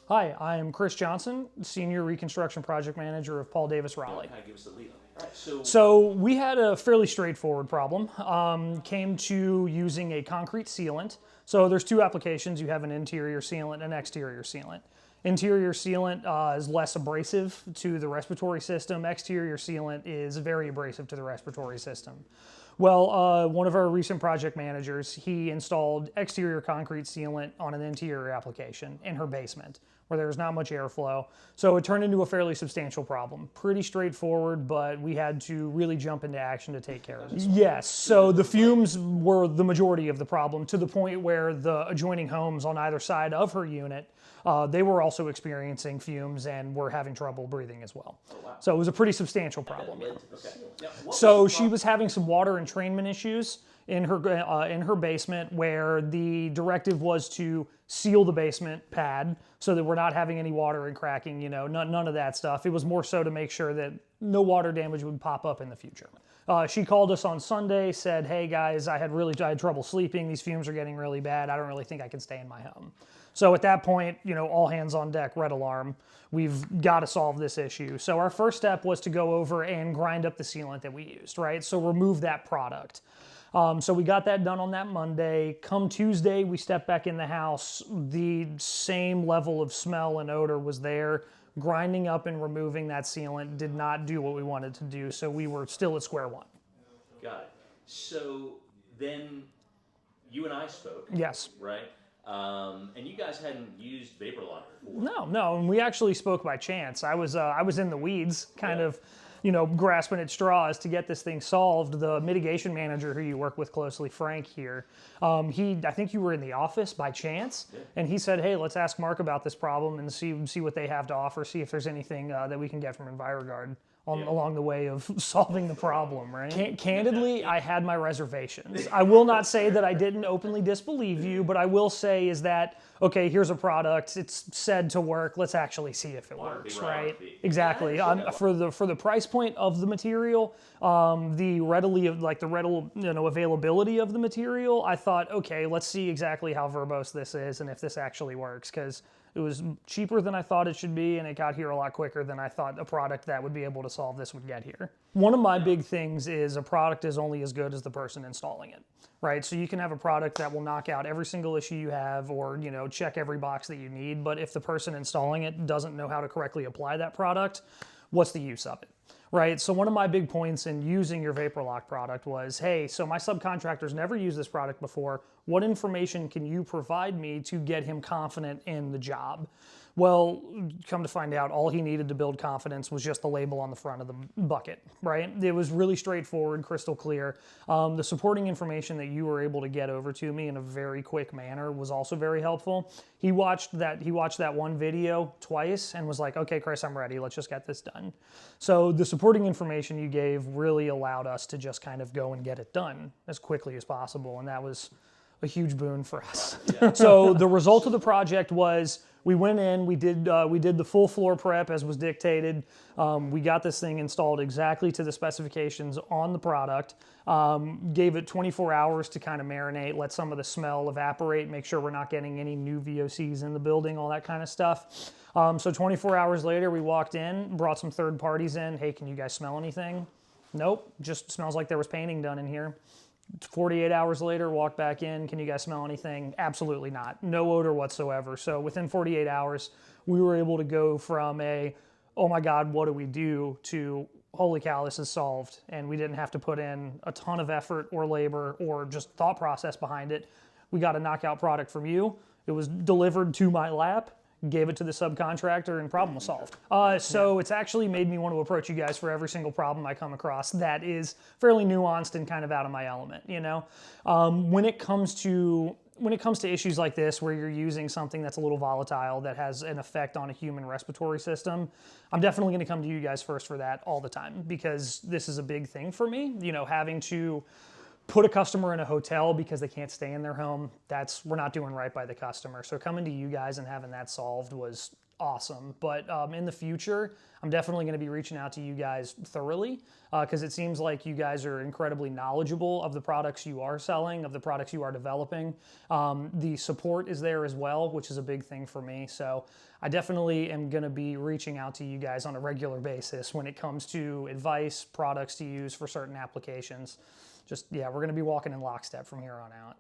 Hi, I am Chris Johnson, Senior Reconstruction Project Manager of Paul Davis Raleigh. Kind of give us a lead on. All right, So we had a fairly straightforward problem. Came to using a concrete sealant. So there's two applications. You have an interior sealant and an exterior sealant. Interior sealant is less abrasive to the respiratory system. Exterior sealant is very abrasive to the respiratory system. Well, one of our recent project managers, he installed exterior concrete sealant on an interior application in her basement where there's not much airflow. So it turned into a fairly substantial problem. Pretty straightforward, but we had to really jump into action to take care of it. Yes, so the fumes were the majority of the problem, to the point where the adjoining homes on either side of her unit, they were also experiencing fumes and were having trouble breathing as well. Oh, wow. So it was a pretty substantial problem. Okay. Yeah. So she was having some water entrainment issues in her basement, where the directive was to seal the basement pad so that we're not having any water and cracking, you know, none of that stuff. It was more so to make sure that no water damage would pop up in the future. She called us on Sunday, said, "Hey guys, I had trouble sleeping. These fumes are getting really bad. I don't really think I can stay in my home." So at that point, you know, all hands on deck, red alarm. We've got to solve this issue. So our first step was to go over and grind up the sealant that we used, right? So remove that product. So we got that done on that Monday. Come Tuesday, we stepped back in the house. The same level of smell and odor was there. Grinding up and removing that sealant did not do what we wanted to do, so we were still at square one. Got it. So then you and I spoke. Yes. Right? And you guys hadn't used Vaporlock before. No, and we actually spoke by chance. I was in the weeds, kind of, you know, grasping at straws to get this thing solved. The mitigation manager who you work with closely, Frank here, I think you were in the office by chance, and he said, "Hey, let's ask Mark about this problem and see what they have to offer, see if there's anything that we can get from Enviroguard along the way of solving the problem," right? Candidly, I had my reservations. I will not say that I didn't openly disbelieve you, but I will say is that, okay, here's a product, it's said to work, let's actually see if it works, right? Exactly. For the price point of the material, the availability of the material, I thought, okay, let's see exactly how verbose this is and if this actually works, because it was cheaper than I thought it should be, and it got here a lot quicker than I thought a product that would be able to solve this would get here. One of my big things is a product is only as good as the person installing it, right? So you can have a product that will knock out every single issue you have, or, you know, check every box that you need, but if the person installing it doesn't know how to correctly apply that product, what's the use of it? Right, so one of my big points in using your Vaporlock product was, hey, so my subcontractor's never used this product before. What information can you provide me to get him confident in the job? Well, come to find out, all he needed to build confidence was just the label on the front of the bucket, right? It was really straightforward, crystal clear. The supporting information that you were able to get over to me in a very quick manner was also very helpful. He watched that one video twice and was like, "Okay, Chris, I'm ready. Let's just get this done." So the supporting information you gave really allowed us to just kind of go and get it done as quickly as possible, and that was a huge boon for us. So the result of the project was, we went in, we did the full floor prep as was dictated. We got this thing installed exactly to the specifications on the product. Gave it 24 hours to kind of marinate, let some of the smell evaporate, make sure we're not getting any new VOCs in the building, all that kind of stuff. So 24 hours later, we walked in, brought some third parties in. "Hey, can you guys smell anything?" "Nope, just smells like there was painting done in here." 48 hours later, walked back in. "Can you guys smell anything?" "Absolutely not. No odor whatsoever." So within 48 hours, we were able to go from "oh my God, what do we do?" to "holy cow, this is solved." And we didn't have to put in a ton of effort or labor or just thought process behind it. We got a knockout product from you. It was delivered to my lap, gave it to the subcontractor, and problem was solved. So it's actually made me want to approach you guys for every single problem I come across that is fairly nuanced and kind of out of my element, you know? When it comes to issues like this, where you're using something that's a little volatile, that has an effect on a human respiratory system, I'm definitely going to come to you guys first for that all the time, because this is a big thing for me, you know, having to put a customer in a hotel because they can't stay in their home. We're not doing right by the customer. So coming to you guys and having that solved was awesome. But in the future, I'm definitely going to be reaching out to you guys thoroughly because it seems like you guys are incredibly knowledgeable of the products you are selling, of the products you are developing. The support is there as well, which is a big thing for me. So I definitely am going to be reaching out to you guys on a regular basis when it comes to advice, products to use for certain applications. Just, yeah, we're going to be walking in lockstep from here on out.